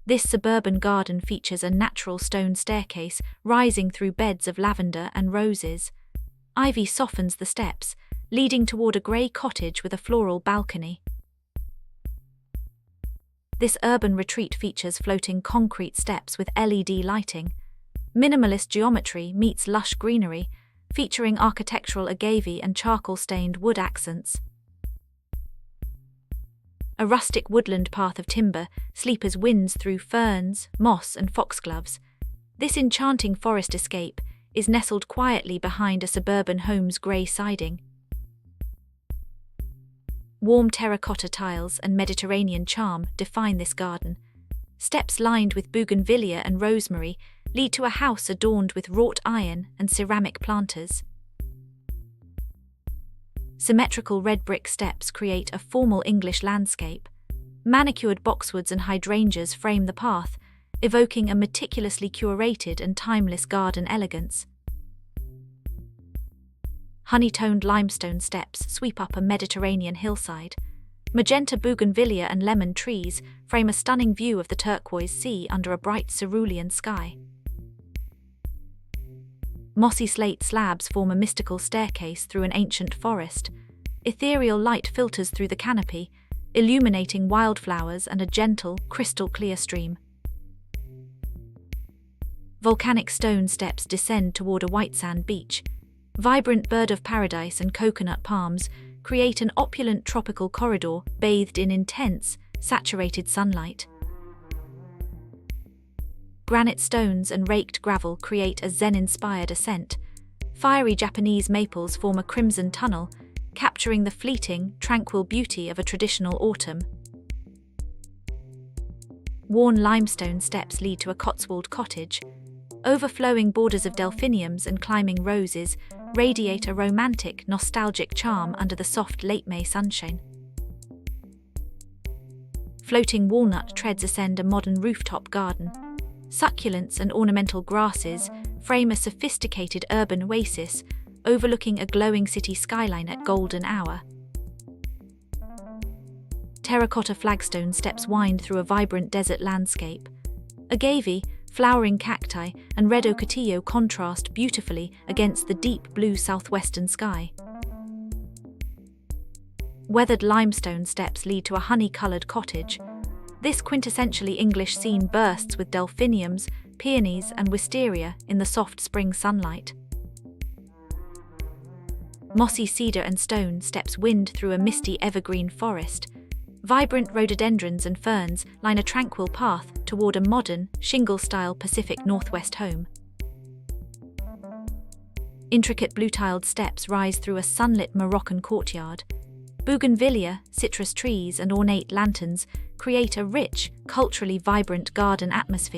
This suburban garden features a natural stone staircase rising through beds of lavender and roses. Ivy softens the steps, leading toward a grey cottage with a floral balcony. This urban retreat features floating concrete steps with LED lighting. Minimalist geometry meets lush greenery, featuring architectural agave and charcoal-stained wood accents. A rustic woodland path of timber sleepers winds through ferns, moss and foxgloves. This enchanting forest escape is nestled quietly behind a suburban home's grey siding. Warm terracotta tiles and Mediterranean charm define this garden. Steps lined with bougainvillea and rosemary lead to a house adorned with wrought iron and ceramic planters. Symmetrical red brick steps create a formal English landscape. Manicured boxwoods and hydrangeas frame the path, evoking a meticulously curated and timeless garden elegance. Honey-toned limestone steps sweep up a Mediterranean hillside. Magenta bougainvillea and lemon trees frame a stunning view of the turquoise sea under a bright cerulean sky. Mossy slate slabs form a mystical staircase through an ancient forest. Ethereal light filters through the canopy, illuminating wildflowers and a gentle, crystal-clear stream. Volcanic stone steps descend toward a white sand beach. Vibrant bird of paradise and coconut palms create an opulent tropical corridor bathed in intense, saturated sunlight. Granite stones and raked gravel create a Zen-inspired ascent. Fiery Japanese maples form a crimson tunnel, capturing the fleeting, tranquil beauty of a traditional autumn. Worn limestone steps lead to a Cotswold cottage. Overflowing borders of delphiniums and climbing roses radiate a romantic, nostalgic charm under the soft late May sunshine. Floating walnut treads ascend a modern rooftop garden. Succulents and ornamental grasses frame a sophisticated urban oasis overlooking a glowing city skyline at golden hour. Terracotta flagstone steps wind through a vibrant desert landscape. Agave, flowering cacti, and red ocotillo contrast beautifully against the deep blue southwestern sky. Weathered limestone steps lead to a honey-coloured cottage. This quintessentially English scene bursts with delphiniums, peonies, and wisteria in the soft spring sunlight. Mossy cedar and stone steps wind through a misty evergreen forest. Vibrant rhododendrons and ferns line a tranquil path toward a modern, shingle-style Pacific Northwest home. Intricate blue-tiled steps rise through a sunlit Moroccan courtyard. Bougainvillea, citrus trees, and ornate lanterns create a rich, culturally vibrant garden atmosphere.